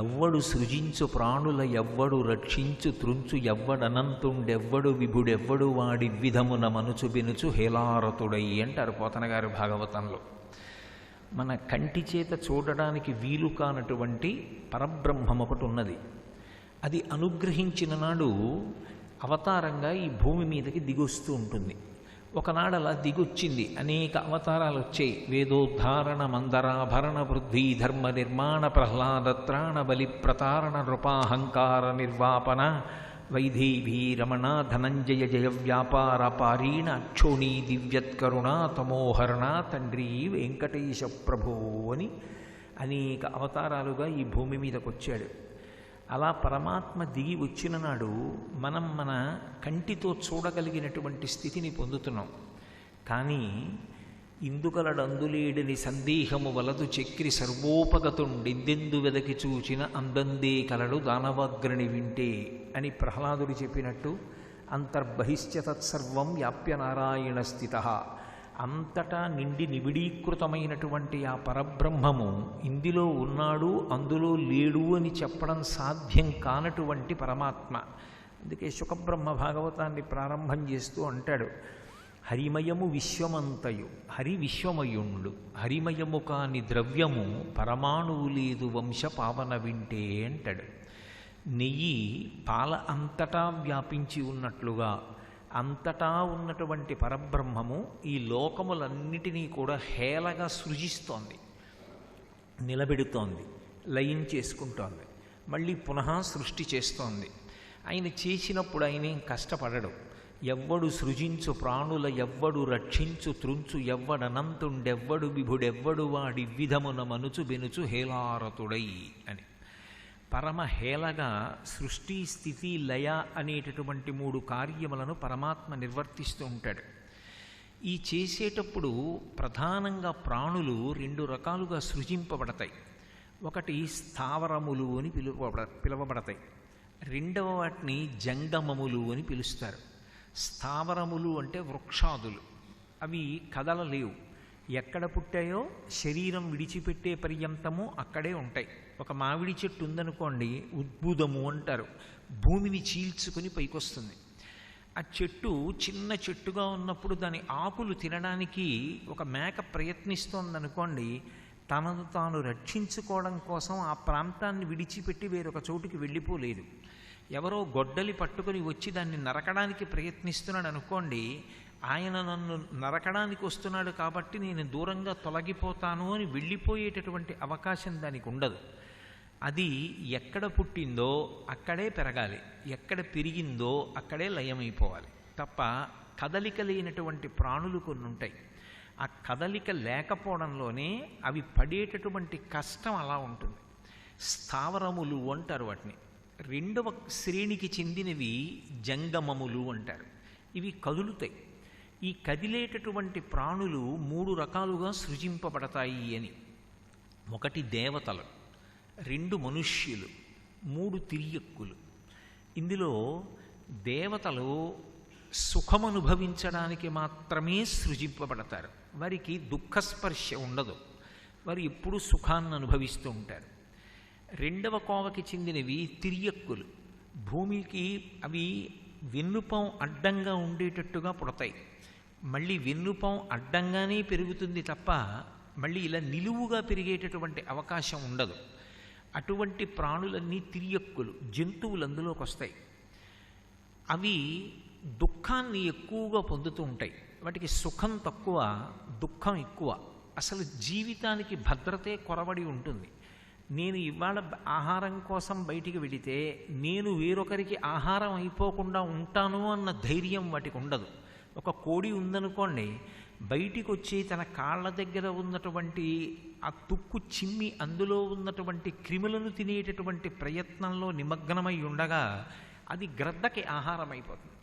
ఎవ్వడు సృజించు ప్రాణుల ఎవ్వడు రక్షించు త్రుంచు ఎవ్వడనంతుండెవ్వడు విభుడెవ్వడు వాడి విధమున మనుచు బెనుచు హేలారతుడై అంటారు పోతన గారి భాగవతంలో. మన కంటి చేత చూడడానికి వీలు కానటువంటి పరబ్రహ్మం ఒకటి ఉన్నది. అది అనుగ్రహించిన నాడు అవతారంగా ఈ భూమి మీదకి దిగొస్తూ ఉంటుంది. ఒకనాడు అలా దిగొచ్చింది, అనేక అవతారాలు వచ్చాయి. వేదోద్ధారణ మందరాభరణ వృద్ధి ధర్మ నిర్మాణ ప్రహ్లాదత్రాణ బలి ప్రతారణ నృపాహంకార నిర్వాపన వైదేవీ రమణ ధనంజయ జయ వ్యాపార పారీణ అక్షోణీ దివ్యత్కరుణ తమోహరణ తండ్రి వెంకటేశ ప్రభో అని అనేక అవతారాలుగా ఈ భూమి మీదకి వచ్చాడు. అలా పరమాత్మ దిగి వచ్చిన నాడు మనం మన కంటితో చూడగలిగినటువంటి స్థితిని పొందుతున్నాం. కానీ ఇందుకలడందులేడని సందేహము వలదు చక్రి సర్వోపగతుండెందెందు వెదకి చూచిన అందందే కలడు దానవాగ్రణి వింటే అని ప్రహ్లాదుడు చెప్పినట్టు అంతర్బహిశ్చ తత్సర్వం వ్యాప్య నారాయణ స్థిత, అంతటా నిండి నిబిడీకృతమైనటువంటి ఆ పరబ్రహ్మము ఇందులో ఉన్నాడు అందులో లేడు అని చెప్పడం సాధ్యం కానటువంటి పరమాత్మ. అందుకే శుకబ్రహ్మ భాగవతాన్ని ప్రారంభం చేస్తూ అంటాడు, హరిమయము విశ్వమంతయు హరి విశ్వమయుండు హరిమయము కాని ద్రవ్యము పరమాణువు లేదు వంశ పావన వింటే అంటాడు. నెయ్యి పాల అంతటా వ్యాపించి ఉన్నట్లుగా అంతటా ఉన్నటువంటి పరబ్రహ్మము ఈ లోకములన్నిటినీ కూడా హేళగా సృజిస్తోంది, నిలబెడుతోంది, లయం చేసుకుంటోంది, మళ్ళీ పునః సృష్టి చేస్తోంది. ఆయన చేసినప్పుడు ఆయనేం కష్టపడడు. ఎవ్వడు సృజించు ప్రాణుల ఎవ్వడు రక్షించు త్రుంచు ఎవ్వడనంతుండెవ్వడు విభుడెవ్వడు వాడి విధమున మనుచు బెనుచు హేలారతుడై అని పరమహేళగా సృష్టి స్థితి లయ అనేటటువంటి 3 కార్యములను పరమాత్మ నిర్వర్తిస్తూ ఉంటాడు. ఈ చేసేటప్పుడు ప్రధానంగా ప్రాణులు 2 రకాలుగా సృజింపబడతాయి. ఒకటి స్థావరములు అని పిలువబడతాయి, రెండవ వాటిని జంగమములు అని పిలుస్తారు. స్థావరములు అంటే వృక్షాదులు, అవి కదలలేవు, ఎక్కడ పుట్టాయో శరీరం విడిచిపెట్టే పర్యంతము అక్కడే ఉంటాయి. ఒక మామిడి చెట్టు ఉందనుకోండి, ఉద్భుదము అంటారు, భూమిని చీల్చుకుని పైకొస్తుంది. ఆ చెట్టు చిన్న చెట్టుగా ఉన్నప్పుడు దాని ఆకులు తినడానికి ఒక మేక ప్రయత్నిస్తోందనుకోండి, తనను తాను రక్షించుకోవడం కోసం ఆ ప్రాంతాన్ని విడిచిపెట్టి వేరొక చోటుకి వెళ్ళిపోలేదు. ఎవరో గొడ్డలి పట్టుకొని వచ్చి దాన్ని నరకడానికి ప్రయత్నిస్తున్నాడు అనుకోండి, ఆయన నన్ను నరకడానికి వస్తున్నాడు కాబట్టి నేను దూరంగా తొలగిపోతాను అని వెళ్ళిపోయేటటువంటి అవకాశం దానికి ఉండదు. అది ఎక్కడ పుట్టిందో అక్కడే పెరగాలి, ఎక్కడ పెరిగిందో అక్కడే లయమైపోవాలి తప్ప కదలిక లేనటువంటి ప్రాణులు కొన్ని ఉంటాయి. ఆ కదలిక లేకపోవడంలోనే అవి పడేటటువంటి కష్టం అలా ఉంటుంది. స్థావరములు అంటారు వాటిని. రెండవ శ్రేణికి చెందినవి జంగమములు అంటారు. ఇవి కదులుతాయి. ఈ కదిలేటటువంటి ప్రాణులు 3 రకాలుగా సృజింపబడతాయి అని. ఒకటి దేవతలు, 2 మనుష్యులు, 3 తిరియక్కులు. ఇందులో దేవతలు సుఖమనుభవించడానికి మాత్రమే సృజింపబడతారు. వారికి దుఃఖస్పర్శ ఉండదు, వారు ఎప్పుడూ సుఖాన్ని అనుభవిస్తూ ఉంటారు. రెండవ కోవకి చెందినవి తిరియక్కులు. భూమికి అవి వెన్నుపం అడ్డంగా ఉండేటట్టుగా పుడతాయి, మళ్ళీ వెన్నుపం అడ్డంగానే పెరుగుతుంది తప్ప మళ్ళీ ఇలా నిలువుగా పెరిగేటటువంటి అవకాశం ఉండదు. అటువంటి ప్రాణులన్నీ తిరియక్కులు, జంతువులు అందులోకి వస్తాయి. అవి దుఃఖాన్ని ఎక్కువగా పొందుతూ ఉంటాయి. వాటికి సుఖం తక్కువ, దుఃఖం ఎక్కువ. అసలు జీవితానికి భద్రతే కొరవడి ఉంటుంది. నేను ఇవాళ ఆహారం కోసం బయటికి వెళితే నేను వేరొకరికి ఆహారం అయిపోకుండా ఉంటాను అన్న ధైర్యం వాటికి ఉండదు. ఒక కోడి ఉందనుకోండి, బయటికి వచ్చి తన కాళ్ళ దగ్గర ఉన్నటువంటి ఆ తుక్కు చిమ్మి అందులో ఉన్నటువంటి క్రిములను తినేటటువంటి ప్రయత్నంలో నిమగ్నమై ఉండగా అది గ్రద్దకి ఆహారం అయిపోతుంది.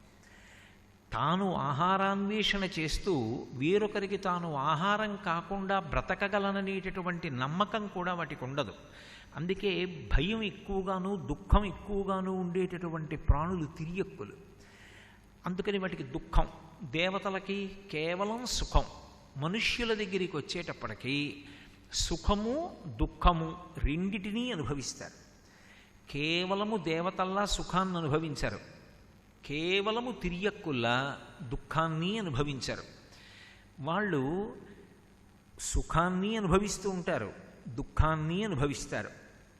తాను ఆహారాన్వేషణ చేస్తూ వేరొకరికి తాను ఆహారం కాకుండా బ్రతకగలననేటటువంటి నమ్మకం కూడా వాటికి ఉండదు. అందుకే భయం ఎక్కువగాను దుఃఖం ఎక్కువగాను ఉండేటటువంటి ప్రాణులు తిరియక్కులు. అందుకని వాటికి దుఃఖం. దేవతలకి కేవలం సుఖం. మనుష్యుల దగ్గరికి వచ్చేటప్పటికీ సుఖము దుఃఖము రెండిటినీ అనుభవిస్తారు. కేవలము దేవతల్లా సుఖాన్ని అనుభవించరు, కేవలము తిరియక్కుల్లా దుఃఖాన్ని అనుభవించరు. వాళ్ళు సుఖాన్ని అనుభవిస్తూ ఉంటారు, దుఃఖాన్ని అనుభవిస్తారు.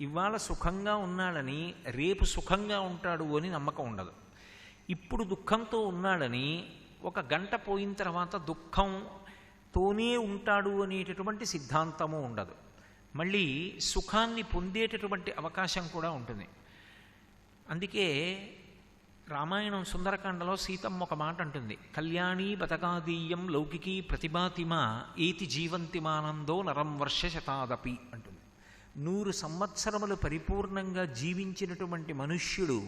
ఇవాళ సుఖంగా ఉన్నాడని రేపు సుఖంగా ఉంటాడు అని నమ్మకం ఉండదు. ఇప్పుడు దుఃఖంతో ఉన్నాడని ఒక గంట పోయిన తర్వాత దుఃఖంతోనే ఉంటాడు అనేటటువంటి సిద్ధాంతము ఉండదు. మళ్ళీ సుఖాన్ని పొందేటటువంటి అవకాశం కూడా ఉంటుంది. అందుకే రామాయణం సుందరకాండలో సీతమ్మ ఒక మాట అంటుంది, కళ్యాణీ బతకాదీయం లౌకికీ ప్రతిభాతిమా ఏతి జీవంతిమానందో నరం వర్ష శతాదపి అంటుంది. 100 సంవత్సరములు పరిపూర్ణంగా జీవించినటువంటి మనుష్యుడు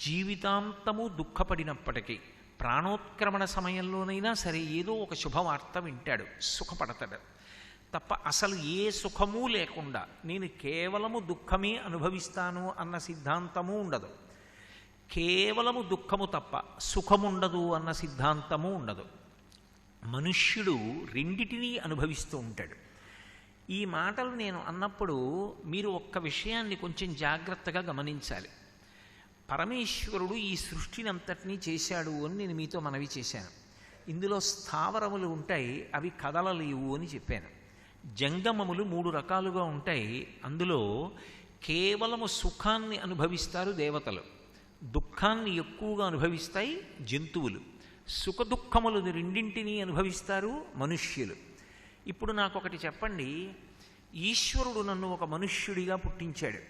జీవితాంతము దుఃఖపడినప్పటికీ ప్రాణోత్క్రమణ సమయంలోనైనా సరే ఏదో ఒక శుభవార్త వింటాడు, సుఖపడతాడు తప్ప అసలు ఏ సుఖమూ లేకుండా నేను కేవలము దుఃఖమే అనుభవిస్తాను అన్న సిద్ధాంతము ఉండదు. కేవలము దుఃఖము తప్ప సుఖముండదు అన్న సిద్ధాంతము ఉండదు. మనుష్యుడు రెండిటినీ అనుభవిస్తూ ఉంటాడు. ఈ మాటలు నేను అన్నప్పుడు మీరు ఒక్క విషయాన్ని కొంచెం జాగ్రత్తగా గమనించాలి. పరమేశ్వరుడు ఈ సృష్టిని అంతటినీ చేశాడు అని నేను మీతో మనవి చేశాను. ఇందులో స్థావరములు ఉంటాయి, అవి కదలలేవు అని చెప్పాను. జంగమములు 3 రకాలుగా ఉంటాయి. అందులో కేవలము సుఖాన్ని అనుభవిస్తారు దేవతలు, దుఃఖాన్ని ఎక్కువగా అనుభవిస్తాయి జంతువులు, సుఖ దుఃఖములు రెండింటినీ అనుభవిస్తారు మనుష్యులు. ఇప్పుడు నాకు ఒకటి చెప్పండి, ఈశ్వరుడు నన్ను ఒక మనుష్యుడిగా పుట్టించాడు.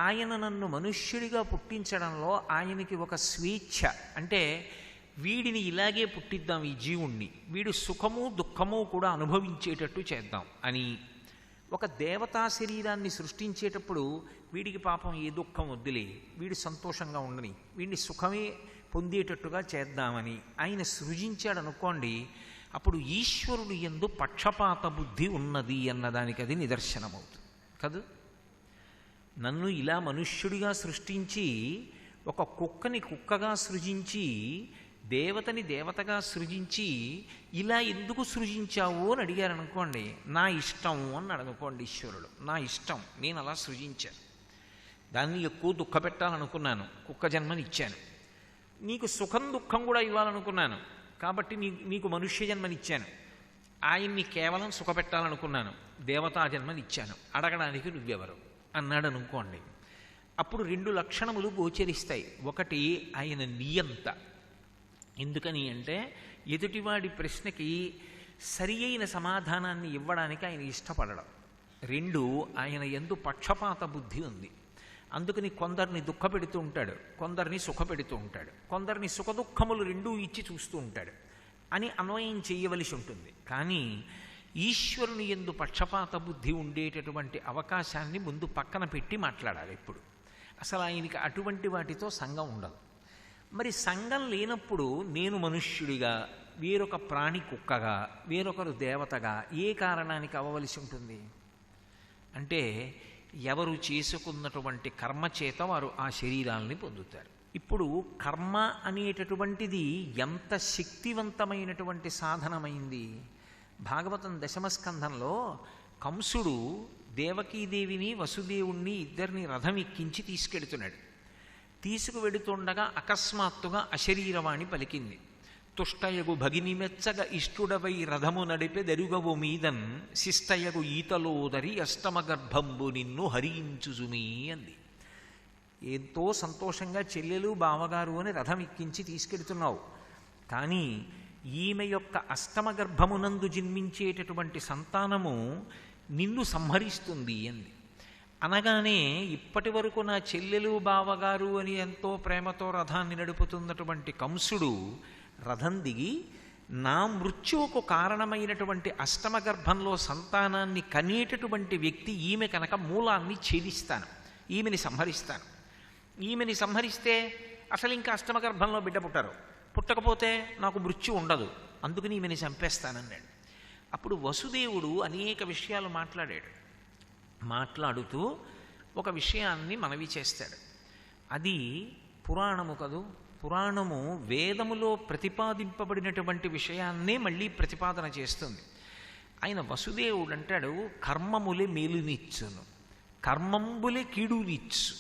ఆయన నన్ను మనుష్యుడిగా పుట్టించడంలో ఆయనకి ఒక స్వేచ్ఛ, అంటే వీడిని ఇలాగే పుట్టిద్దాం, ఈ జీవుణ్ణి వీడు సుఖము దుఃఖము కూడా అనుభవించేటట్టు చేద్దాం అని ఒక దేవతా శరీరాన్ని సృష్టించేటప్పుడు వీడికి పాపం ఏ దుఃఖం వద్దులే, వీడు సంతోషంగా ఉండని, వీడిని సుఖమే పొందేటట్టుగా చేద్దామని ఆయన సృజించాడు అనుకోండి. అప్పుడు ఈశ్వరుడు యందు పక్షపాత బుద్ధి ఉన్నది అన్నదానికి అది నిదర్శనమవుతుంది కదూ. నన్ను ఇలా మనుష్యుడిగా సృష్టించి ఒక కుక్కని కుక్కగా సృజించి దేవతని దేవతగా సృజించి ఇలా ఎందుకు సృజించావు అని అడిగారు అనుకోండి, నా ఇష్టం అన్నాడు అనుకోండి ఈశ్వరుడు, నా ఇష్టం, నేను అలా సృజించాను, దాన్ని ఎక్కువ దుఃఖ పెట్టాలనుకున్నాను, కుక్క జన్మని ఇచ్చాను. నీకు సుఖం దుఃఖం కూడా ఇవ్వాలనుకున్నాను కాబట్టి నీకు మనుష్య జన్మనిచ్చాను. ఆయన్ని కేవలం సుఖపెట్టాలనుకున్నాను, దేవతా జన్మనిచ్చాను, అడగడానికి నువ్వెవరు అన్నాడు అనుకోండి. అప్పుడు 2 లక్షణములు గోచరిస్తాయి. ఒకటి, ఆయన నియంత. ఎందుకని అంటే ఎదుటివాడి ప్రశ్నకి సరి అయిన సమాధానాన్ని ఇవ్వడానికి ఆయన ఇష్టపడడం. 2, ఆయన యందు పక్షపాత బుద్ధి ఉంది. అందుకని కొందరిని దుఃఖపెడుతూ ఉంటాడు, కొందరిని సుఖపెడుతూ ఉంటాడు, కొందరిని సుఖదుఖములు రెండూ ఇచ్చి చూస్తూ ఉంటాడు అని అన్వయం చేయవలసి ఉంటుంది. కానీ ఈశ్వరుని యందు పక్షపాత బుద్ధి ఉండేటటువంటి అవకాశాన్ని ముందు పక్కన పెట్టి మాట్లాడాలి. ఇప్పుడు అసలు ఆయనకి అటువంటి వాటితో సంఘం ఉండదు. మరి సంఘం లేనప్పుడు నేను మనుష్యుడిగా, వేరొక ప్రాణి కుక్కగా, వేరొకరు దేవతగా ఏ కారణానికి అవ్వవలసి ఉంటుంది అంటే ఎవరు చేసుకున్నటువంటి కర్మ చేత వారు ఆ శరీరాలని పొందుతారు. ఇప్పుడు కర్మ అనేటటువంటిది ఎంత శక్తివంతమైనటువంటి సాధనమైంది. భాగవతం 10వ స్కంధంలో కంసుడు దేవకీదేవిని వసుదేవుణ్ణి ఇద్దరిని రథం ఎక్కించి తీసుకెడుతున్నాడు. తీసుకువెడుతుండగా అకస్మాత్తుగా అశరీరవాణి పలికింది, తుష్టయగు భగినిమెచ్చగ ఇష్టుడవై రథము నడిపే దరుగవు మీదన్ శిష్టయగు ఈతలోదరి అష్టమ గర్భంబు నిన్ను హరించుజుమీ అంది. ఎంతో సంతోషంగా చెల్లెలు బావగారు అని రథం ఎక్కించి తీసుకెడుతున్నావు, కానీ ఈమె యొక్క అష్టమ గర్భమునందు జన్మించేటటువంటి సంతానము నిన్ను సంహరిస్తుంది అంది. అనగానే ఇప్పటి వరకు నా చెల్లెలు బావగారు అని ఎంతో ప్రేమతో రథాన్ని నడుపుతున్నటువంటి కంసుడు రథం దిగి నా మృత్యువుకు కారణమైనటువంటి అష్టమ గర్భంలో సంతానాన్ని కనేటటువంటి వ్యక్తి ఈమె కనుక మూలాన్ని ఛేదిస్తాను, ఈమెని సంహరిస్తాను. ఈమెని సంహరిస్తే అసలు ఇంకా అష్టమ గర్భంలో బిడ్డ పుట్టరు, పుట్టకపోతే నాకు మృత్యు ఉండదు, అందుకని ఈమెని చంపేస్తానన్నాడు. అప్పుడు వసుదేవుడు అనేక విషయాలు మాట్లాడాడు. మాట్లాడుతూ ఒక విషయాన్ని మనవి చేస్తాడు. అది పురాణము కదూ. పురాణము వేదములో ప్రతిపాదింపబడినటువంటి విషయాన్నే మళ్ళీ ప్రతిపాదన చేస్తుంది. ఆయన వసుదేవుడు అంటాడు, కర్మములే మేలునిచ్చును, కర్మంబులే కీడునిచ్చు.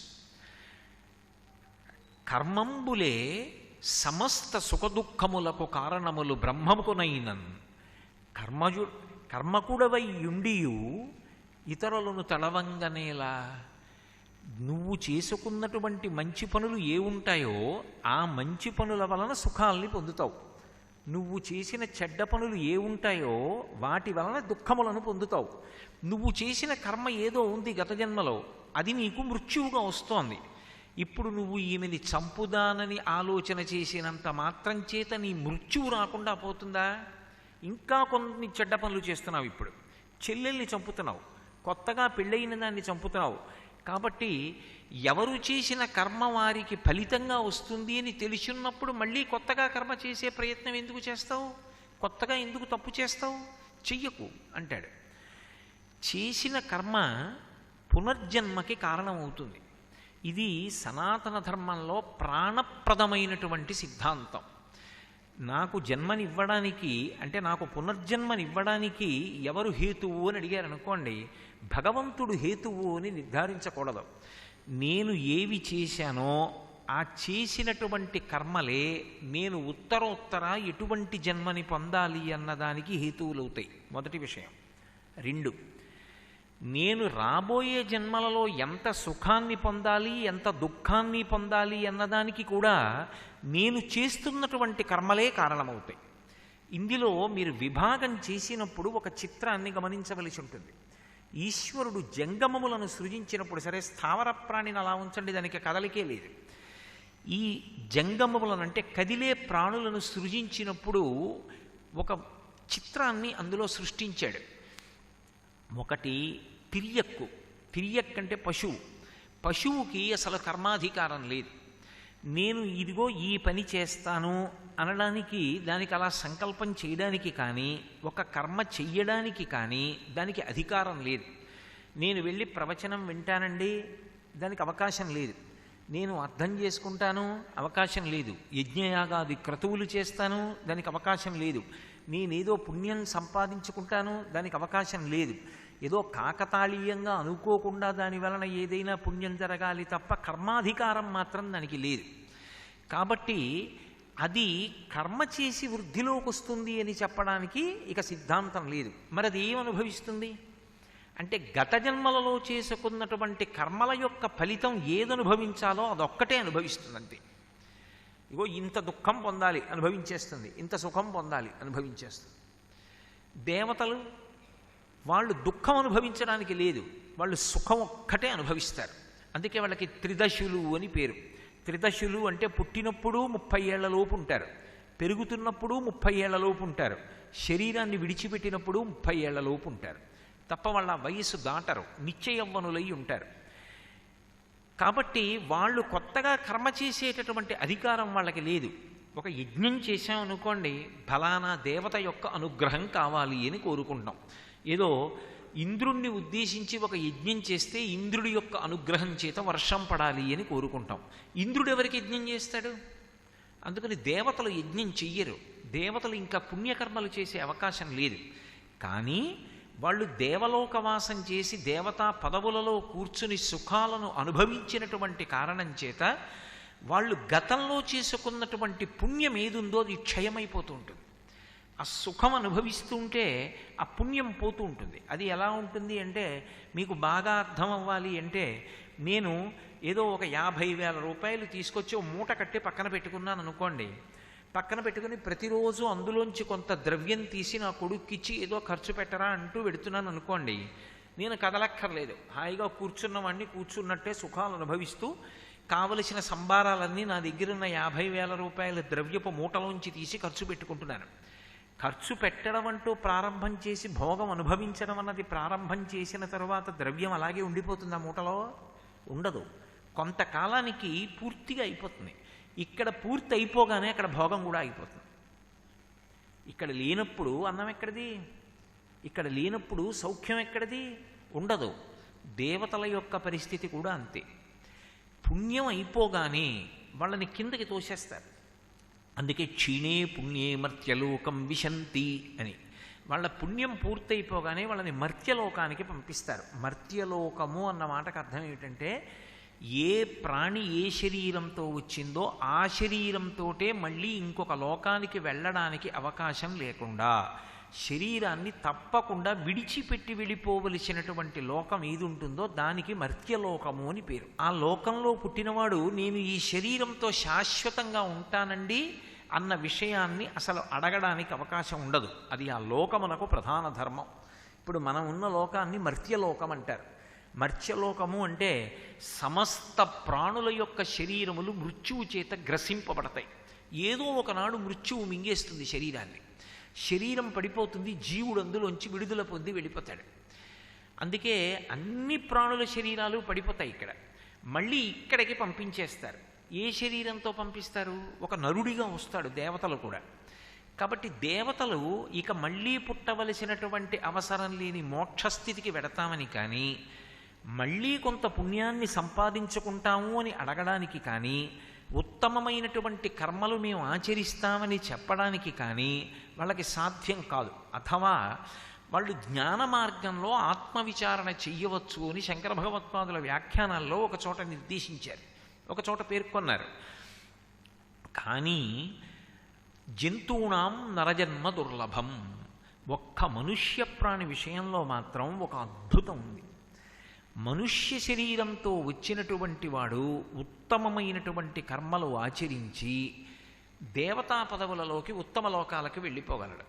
కర్మంబులే సమస్త సుఖదుఖములకు కారణములు బ్రహ్మముకునైనన్ కర్మకుడవై యుండియు ఇతరులను తడవంగనేలా. నువ్వు చేసుకున్నటువంటి మంచి పనులు ఏ ఉంటాయో ఆ మంచి పనుల వలన సుఖాల్ని పొందుతావు. నువ్వు చేసిన చెడ్డ పనులు ఏ ఉంటాయో వాటి వలన దుఃఖములను పొందుతావు. నువ్వు చేసిన కర్మ ఏదో ఉంది గత జన్మలో, అది నీకు మృత్యువుగా వస్తోంది. ఇప్పుడు నువ్వు ఈమెని చంపుదానని ఆలోచన చేసినంత మాత్రం చేత నీ మృత్యువు రాకుండా పోతుందా? ఇంకా కొన్ని చెడ్డ పనులు చేస్తున్నావు. ఇప్పుడు చెల్లెల్ని చంపుతున్నావు, కొత్తగా పెళ్ళయిన దాన్ని చంపుతున్నావు. కాబట్టి ఎవరు చేసిన కర్మ వారికి ఫలితంగా వస్తుంది అని తెలిసినప్పుడు మళ్ళీ కొత్తగా కర్మ చేసే ప్రయత్నం ఎందుకు చేస్తావు? కొత్తగా ఎందుకు తప్పు చేస్తావు? చెయ్యకు అంటాడు. చేసిన కర్మ పునర్జన్మకి కారణమవుతుంది. ఇది సనాతన ధర్మంలో ప్రాణప్రదమైనటువంటి సిద్ధాంతం. నాకు జన్మనివ్వడానికి అంటే నాకు పునర్జన్మనివ్వడానికి ఎవరు హేతువు అని అడిగారు అనుకోండి, భగవంతుడు హేతువు అని నిర్ధారించకూడదు. నేను ఏవి చేశానో ఆ చేసినటువంటి కర్మలే నేను ఉత్తరోత్తర ఎటువంటి జన్మని పొందాలి అన్నదానికి హేతువులవుతాయి. మొదటి విషయం. 2, నేను రాబోయే జన్మలలో ఎంత సుఖాన్ని పొందాలి ఎంత దుఃఖాన్ని పొందాలి అన్నదానికి కూడా నేను చేస్తున్నటువంటి కర్మలే కారణమవుతాయి. ఇందులో మీరు విభాగం చేసినప్పుడు ఒక చిత్రాన్ని గమనించవలసి ఉంటుంది. ఈశ్వరుడు జంగమములను సృజించినప్పుడు, సరే స్థావర ప్రాణిని అలా ఉంచండి, దానికి కదలికే లేదు. ఈ జంగమములను అంటే కదిలే ప్రాణులను సృజించినప్పుడు ఒక చిత్రాన్ని అందులో సృష్టించాడు. ఒకటి తిరియక్కు. తిరియక్ అంటే పశువు. పశువుకి అసలు కర్మాధికారం లేదు. నేను ఇదిగో ఈ పని చేస్తాను అనడానికి, దానికి అలా సంకల్పం చేయడానికి కానీ ఒక కర్మ చెయ్యడానికి కానీ దానికి అధికారం లేదు. నేను వెళ్ళి ప్రవచనం వింటానండి, దానికి అవకాశం లేదు. నేను అర్థం చేసుకుంటాను, అవకాశం లేదు. యజ్ఞయాగాది క్రతువులు చేస్తాను, దానికి అవకాశం లేదు. నేనేదో పుణ్యం సంపాదించుకుంటాను, దానికి అవకాశం లేదు. ఏదో కాకతాళీయంగా అనుకోకుండా దాని వలన ఏదైనా పుణ్యం జరగాలి తప్ప కర్మాధికారం మాత్రం దానికి లేదు. కాబట్టి అది కర్మ చేసి వృద్ధిలోకి వస్తుంది అని చెప్పడానికి ఇక సిద్ధాంతం లేదు. మరి అది ఏమనుభవిస్తుంది అంటే గత జన్మలలో చేసుకున్నటువంటి కర్మల యొక్క ఫలితం ఏదనుభవించాలో అదొక్కటే అనుభవిస్తుంది అంతే. ఇగో ఇంత దుఃఖం పొందాలి అనుభవించేస్తుంది, ఇంత సుఖం పొందాలి అనుభవించేస్తుంది. దేవతలు వాళ్ళు దుఃఖం అనుభవించడానికి లేదు, వాళ్ళు సుఖం ఒక్కటే అనుభవిస్తారు. అందుకే వాళ్ళకి త్రిదశులు అని పేరు. త్రిదశులు అంటే పుట్టినప్పుడు 30 ఏళ్లలోపు ఉంటారు, పెరుగుతున్నప్పుడు 30 ఏళ్లలోపు ఉంటారు, శరీరాన్ని విడిచిపెట్టినప్పుడు 30 ఏళ్లలోపు ఉంటారు. తప్ప వాళ్ళ వయస్సు దాటరు, నిత్య యవ్వనులై ఉంటారు. కాబట్టి వాళ్ళు కొత్తగా కర్మ చేసేటటువంటి అధికారం వాళ్ళకి లేదు. ఒక యజ్ఞం చేశామనుకోండి, ఫలానా దేవత యొక్క అనుగ్రహం కావాలి అని కోరుకుంటాం. ఏదో ఇంద్రుణ్ణి ఉద్దేశించి ఒక యజ్ఞం చేస్తే ఇంద్రుడి యొక్క అనుగ్రహం చేత వర్షం పడాలి అని కోరుకుంటాం. ఇంద్రుడు ఎవరికి యజ్ఞం చేస్తాడు? అందుకని దేవతలు యజ్ఞం చెయ్యరు. దేవతలు ఇంకా పుణ్యకర్మలు చేసే అవకాశం లేదు. కానీ వాళ్ళు దేవలోకవాసం చేసి దేవతా పదవులలో కూర్చుని సుఖాలను అనుభవించినటువంటి కారణం చేత వాళ్ళు గతంలో చేసుకున్నటువంటి పుణ్యం ఏదుందో అది క్షయమైపోతూ ఉంటుంది. ఆ సుఖం అనుభవిస్తూ ఉంటే ఆ పుణ్యం పోతూ ఉంటుంది. అది ఎలా ఉంటుంది అంటే మీకు బాగా అర్థం అవ్వాలి అంటే, నేను ఏదో ఒక 50,000 రూపాయలు తీసుకొచ్చి ఓ మూట కట్టి పక్కన పెట్టుకున్నాను అనుకోండి. పక్కన పెట్టుకుని ప్రతిరోజు అందులోంచి కొంత ద్రవ్యం తీసి నా కొడుక్కిచ్చి ఏదో ఖర్చు పెట్టరా అంటూ పెడుతున్నాను అనుకోండి. నేను కదలక్కర్లేదు, హాయిగా కూర్చున్నవాడిని కూర్చున్నట్టే సుఖాలు అనుభవిస్తూ కావలసిన సంబారాలన్నీ నా దగ్గరున్న 50,000 రూపాయల ద్రవ్యపు మూటలోంచి తీసి ఖర్చు పెట్టుకుంటున్నాను. ఖర్చు పెట్టడం అంటూ ప్రారంభం చేసి భోగం అనుభవించడం అన్నది ప్రారంభం చేసిన తరువాత ద్రవ్యం అలాగే ఉండిపోతుంది, ఆ మూటలో ఉండదు. కొంతకాలానికి పూర్తిగా అయిపోతుంది. ఇక్కడ పూర్తి అయిపోగానే అక్కడ భోగం కూడా అయిపోతుంది. ఇక్కడ లేనప్పుడు అన్నం ఎక్కడిది? ఇక్కడ లేనప్పుడు సౌఖ్యం ఎక్కడిది? ఉండదు. దేవతల యొక్క పరిస్థితి కూడా అంతే. పుణ్యం అయిపోగానే వాళ్ళని కిందకి తోసేస్తారు. అందుకే క్షీణే పుణ్యే మర్త్యలోకం విశంతి అని. వాళ్ళ పుణ్యం పూర్తయిపోగానే వాళ్ళని మర్త్యలోకానికి పంపిస్తారు. మర్త్యలోకము అన్న మాటకు అర్థం ఏమిటంటే ఏ ప్రాణి ఏ శరీరంతో వచ్చిందో ఆ శరీరంతోటే మళ్ళీ ఇంకొక లోకానికి వెళ్ళడానికి అవకాశం లేకుండా శరీరాన్ని తప్పకుండా విడిచిపెట్టి వెళ్ళిపోవలసినటువంటి లోకం ఏది ఉంటుందో దానికి మర్త్యలోకము అని పేరు. ఆ లోకంలో పుట్టినవాడు నేను ఈ శరీరంతో శాశ్వతంగా ఉంటానండి అన్న విషయాన్ని అసలు అడగడానికి అవకాశం ఉండదు. అది ఆ లోకమునకు ప్రధాన ధర్మం. ఇప్పుడు మనం ఉన్న లోకాన్ని మర్త్యలోకం అంటారు. మర్త్యలోకము అంటే సమస్త ప్రాణుల యొక్క శరీరములు మృత్యువు చేత గ్రసింపబడతాయి. ఏదో ఒకనాడు మృత్యువు మింగేస్తుంది శరీరాన్ని, శరీరం పడిపోతుంది, జీవుడు అందులోంచి విడుదల పొంది వెళ్ళిపోతాడు. అందుకే అన్ని ప్రాణుల శరీరాలు పడిపోతాయి. ఇక్కడ మళ్ళీ ఇక్కడికి పంపించేస్తారు. ఏ శరీరంతో పంపిస్తారు? ఒక నరుడిగా వస్తాడు దేవతలు కూడా. కాబట్టి దేవతలు ఇక మళ్ళీ పుట్టవలసినటువంటి అవసరం లేని మోక్షస్థితికి వెడతామని కానీ, మళ్ళీ కొంత పుణ్యాన్ని సంపాదించుకుంటాము అని అడగడానికి కానీ, ఉత్తమమైనటువంటి కర్మలు మేము ఆచరిస్తామని చెప్పడానికి కానీ వాళ్ళకి సాధ్యం కాదు. అథవా వాళ్ళు జ్ఞాన మార్గంలో ఆత్మవిచారణ చెయ్యవచ్చు అని శంకర భగవత్పాదుల వ్యాఖ్యానాల్లో ఒక చోట నిర్దేశించారు, ఒక చోట పేర్కొన్నారు. కానీ జంతువునాం నరజన్మ దుర్లభం, ఒక్క మనుష్య ప్రాణి విషయంలో మాత్రం ఒక అద్భుతం ఉంది. మనుష్య శరీరంతో వచ్చినటువంటి వాడు ఉత్తమమైనటువంటి కర్మలు ఆచరించి దేవతా పదవులలోకి ఉత్తమ లోకాలకు వెళ్ళిపోగలడు.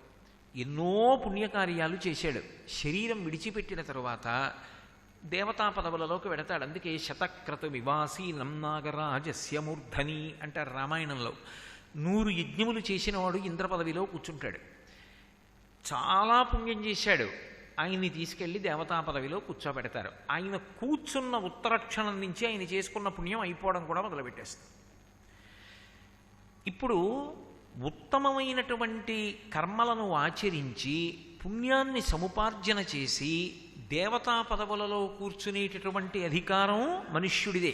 ఎన్నో పుణ్యకార్యాలు చేశాడు. శరీరం విడిచిపెట్టిన తరువాత దేవతా పదవులలోకి వెడతాడు. అందుకే శతక్రతు వివాసీనం నాగరాజస్య మూర్ధని అంటారు రామాయణంలో. 100 యజ్ఞములు చేసినవాడు ఇంద్ర పదవిలో కూర్చుంటాడు. చాలా పుణ్యం చేశాడు, ఆయన్ని తీసుకెళ్ళి దేవతా పదవిలో కూర్చోబెడతారు. ఆయన కూర్చున్న ఉత్తరక్షణం నుంచి ఆయన చేసుకున్న పుణ్యం అయిపోవడం కూడా మొదలుపెట్టేస్తుంది. ఇప్పుడు ఉత్తమమైనటువంటి కర్మలను ఆచరించి పుణ్యాన్ని సముపార్జన చేసి దేవతా పదవులలో కూర్చునేటటువంటి అధికారం మనుష్యుడిదే.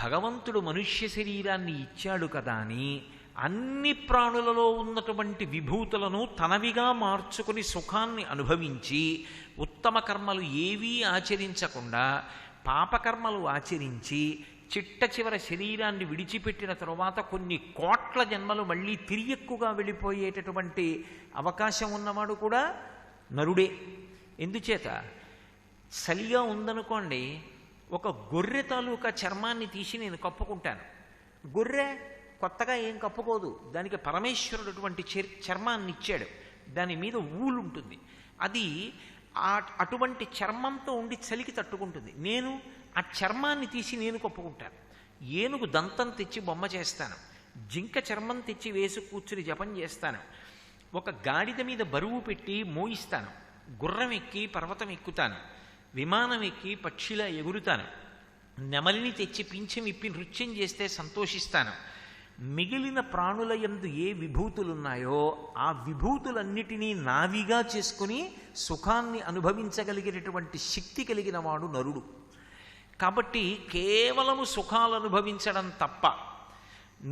భగవంతుడు మనుష్య శరీరాన్ని ఇచ్చాడు కదా అని అన్ని ప్రాణులలో ఉన్నటువంటి విభూతులను తనవిగా మార్చుకుని సుఖాన్ని అనుభవించి ఉత్తమ కర్మలు ఏవీ ఆచరించకుండా పాపకర్మలు ఆచరించి చిట్ట చివర శరీరాన్ని విడిచిపెట్టిన తరువాత కొన్ని కోట్ల జన్మలు మళ్ళీ తిరియక్కుగా వెళ్ళిపోయేటటువంటి అవకాశం ఉన్నవాడు కూడా నరుడే. ఎందుచేత చలిగా ఉందనుకోండి, ఒక గొర్రె తాలూకా చర్మాన్ని తీసి నేను కప్పుకుంటాను. గొర్రె కొత్తగా ఏం కప్పుకోదు, దానికి పరమేశ్వరుడు అటువంటి చర్మాన్ని ఇచ్చాడు, దాని మీద ఊలు ఉంటుంది, అది అటువంటి చర్మంతో ఉండి చలికి తట్టుకుంటుంది. నేను ఆ చర్మాన్ని తీసి నేను కప్పుకుంటాను. ఏనుగు దంతం తెచ్చి బొమ్మ చేస్తాను, జింక చర్మం తెచ్చి వేసి కూర్చుని జపం చేస్తాను, ఒక గాడిద మీద బరువు పెట్టి మోయిస్తాను, గుర్రం ఎక్కి పర్వతం ఎక్కుతాను, విమానం ఎక్కి పక్షిలా ఎగురుతాను, నెమలిని తెచ్చి పింఛం ఇప్పి నృత్యం చేస్తే సంతోషిస్తాను. మిగిలిన ప్రాణుల యందు ఏ విభూతులున్నాయో ఆ విభూతులన్నిటినీ నావిగా చేసుకుని సుఖాన్ని అనుభవించగలిగినటువంటి శక్తి కలిగిన వాడు నరుడు. కాబట్టి కేవలము సుఖాలు అనుభవించడం తప్ప,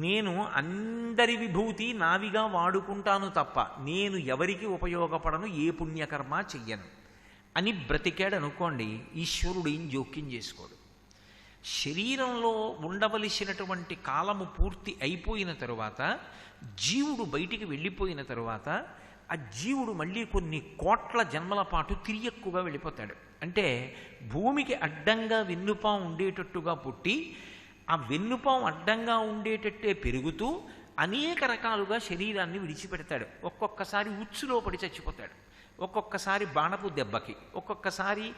నేను అందరి విభూతి నావిగా వాడుకుంటాను తప్ప నేను ఎవరికి ఉపయోగపడను, ఏ పుణ్యకర్మ చెయ్యను అని బ్రతికాడు అనుకోండి, ఈశ్వరుడు ఏం జోక్యం చేసుకోడు. శరీరంలో ఉండవలసినటువంటి కాలము పూర్తి అయిపోయిన తరువాత జీవుడు బయటికి వెళ్ళిపోయిన తరువాత ఆ జీవుడు మళ్ళీ కొన్ని కోట్ల జన్మల పాటు తిరియక్కుగా వెళ్ళిపోతాడు. అంటే భూమికి అడ్డంగా వెన్నుపాం ఉండేటట్టుగా పుట్టి ఆ వెన్నుపాం అడ్డంగా ఉండేటట్టే పెరుగుతూ అనేక రకాలుగా శరీరాన్ని విడిచిపెడతాడు. ఒక్కొక్కసారి ఉచ్చులో పడి చచ్చిపోతాడు, ఒక్కొక్కసారి బాణపు దెబ్బకి, ఒక్కొక్కసారి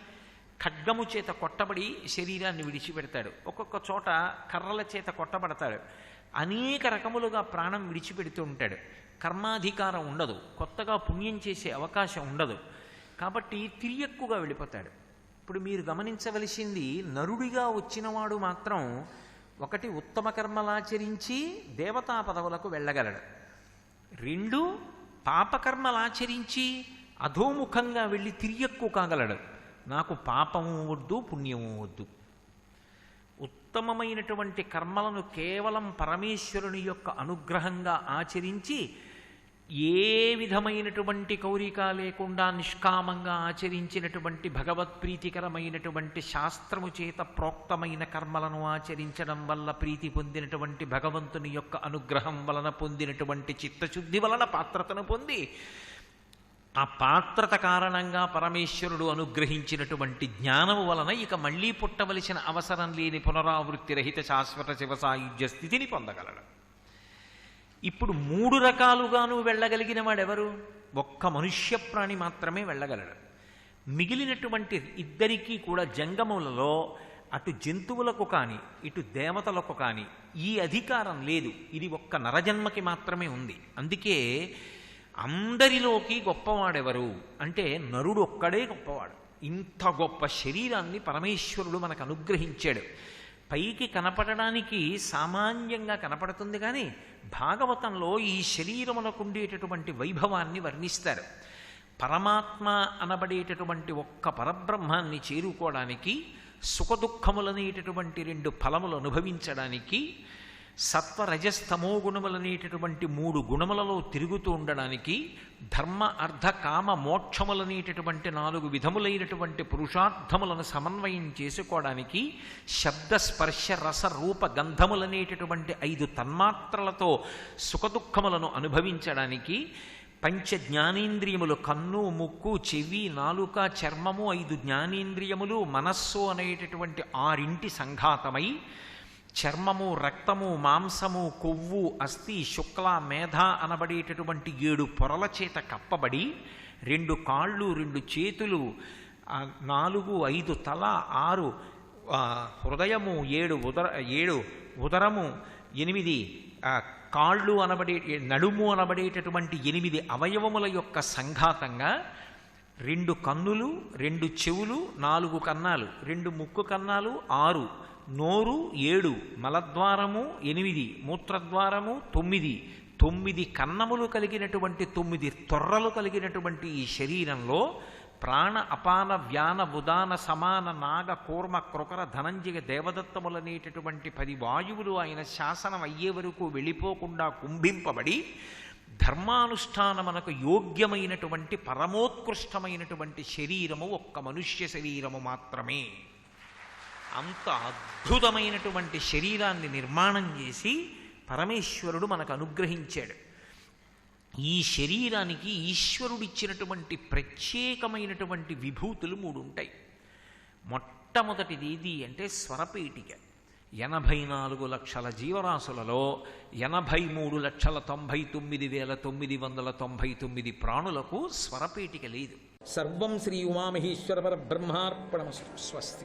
ఖడ్గము చేత కొట్టబడి శరీరాన్ని విడిచిపెడతాడు, ఒక్కొక్క చోట కర్రల చేత కొట్టబడతాడు. అనేక రకములుగా ప్రాణం విడిచిపెడుతూ ఉంటాడు. కర్మాధికారం ఉండదు, కొత్తగా పుణ్యం చేసే అవకాశం ఉండదు. కాబట్టి తిరియక్కుగా వెళ్ళిపోతాడు. ఇప్పుడు మీరు గమనించవలసింది, నరుడిగా వచ్చినవాడు మాత్రం ఒకటి ఉత్తమ కర్మలాచరించి దేవతా పదవులకు వెళ్ళగలడు, 2 పాపకర్మలాచరించి అధోముఖంగా వెళ్ళి తిరియక్కు కాగలడు. నాకు పాపము వద్దు, పుణ్యము వద్దు. ఉత్తమమైనటువంటి కర్మలను కేవలం పరమేశ్వరుని యొక్క అనుగ్రహంగా ఆచరించి ఏ విధమైనటువంటి కోరిక లేకుండా నిష్కామంగా ఆచరించినటువంటి భగవత్ప్రీతికరమైనటువంటి శాస్త్రము చేత ప్రోక్తమైన కర్మలను ఆచరించడం వల్ల ప్రీతి పొందినటువంటి భగవంతుని యొక్క అనుగ్రహం వలన పొందినటువంటి చిత్తశుద్ధి వలన పాత్రతను పొంది ఆ పాత్రత కారణంగా పరమేశ్వరుడు అనుగ్రహించినటువంటి జ్ఞానము వలన ఇక మళ్ళీ పుట్టవలసిన అవసరం లేని పునరావృత్తి రహిత శాశ్వత శివ సాయుధ్య స్థితిని పొందగలడు. ఇప్పుడు 3 రకాలుగాను వెళ్ళగలిగిన వాడెవరు? ఒక్క మనుష్య ప్రాణి మాత్రమే వెళ్ళగలడు. మిగిలినటువంటి ఇద్దరికీ కూడా జంగములలో అటు జంతువులకు కానీ ఇటు దేవతలకు కానీ ఈ అధికారం లేదు. ఇది ఒక్క నరజన్మకి మాత్రమే ఉంది. అందుకే అందరిలోకి గొప్పవాడెవరు అంటే నరుడు ఒక్కడే గొప్పవాడు. ఇంత గొప్ప శరీరాన్ని పరమేశ్వరుడు మనకు అనుగ్రహించాడు. పైకి కనపడడానికి సామాన్యంగా కనపడుతుంది, కానీ భాగవతంలో ఈ శరీరమునకు ఉండేటటువంటి వైభవాన్ని వర్ణిస్తారు. పరమాత్మ అనబడేటటువంటి ఒక్క పరబ్రహ్మాన్ని చేరుకోవడానికి, సుఖదుఖములనేటటువంటి 2 ఫలములు అనుభవించడానికి, సత్వరజస్తమో గుణములనేటటువంటి 3 గుణములలో తిరుగుతూ ఉండడానికి, ధర్మ అర్థ కామ మోక్షములనేటటువంటి 4 విధములైనటువంటి పురుషార్థములను సమన్వయం చేసుకోవడానికి, శబ్ద స్పర్శ రస రూప గంధములనేటటువంటి 5 తన్మాత్రలతో సుఖదుఖములను అనుభవించడానికి, పంచ జ్ఞానేంద్రియములు కన్ను ముక్కు చెవి నాలుక చర్మము 5 జ్ఞానేంద్రియములు మనస్సు అనేటటువంటి 6 సంఘాతమై చర్మము రక్తము మాంసము కొవ్వు అస్థి శుక్ల మేధ అనబడేటటువంటి 7 పొరల చేత కప్పబడి 2 కాళ్ళు 2 చేతులు 4 5 తల 6 హృదయము 7 ఉదరము 8 కాళ్ళు అనబడే నడుము అనబడేటటువంటి 8 అవయవముల యొక్క సంఘాతంగా 2 కన్నులు 2 చెవులు 4 కన్నాలు 2 ముక్కు కన్నాలు 6 నోరు 7 మలద్వారము 8 మూత్రద్వారము 9 కన్నములు కలిగినటువంటి 9 తొర్రలు కలిగినటువంటి ఈ శరీరంలో ప్రాణ అపాన వ్యాన ఉదాన సమాన నాగ కూర్మ కృకర ధనంజయ దేవదత్తములనేటటువంటి 10 వాయువులు ఆయన శాసనం అయ్యే వరకు వెళ్ళిపోకుండా కుంభింపబడి ధర్మానుష్ఠానమునకు యోగ్యమైనటువంటి పరమోత్కృష్టమైనటువంటి శరీరము ఒక్క మనుష్య శరీరము మాత్రమే. అంత అద్భుతమైనటువంటి శరీరాన్ని నిర్మాణం చేసి పరమేశ్వరుడు మనకు అనుగ్రహించాడు. ఈ శరీరానికి ఈశ్వరుడిచ్చినటువంటి ప్రత్యేకమైనటువంటి విభూతులు 3 ఉంటాయి. మొట్టమొదటిది ఏది అంటే స్వరపేటిక. 84 లక్షల జీవరాశులలో 83,99,999 ప్రాణులకు స్వరపేటిక లేదు. సర్వం శ్రీ ఉమామహేశ్వర పరబ్రహ్మార్పణమస్తు. స్వస్తి.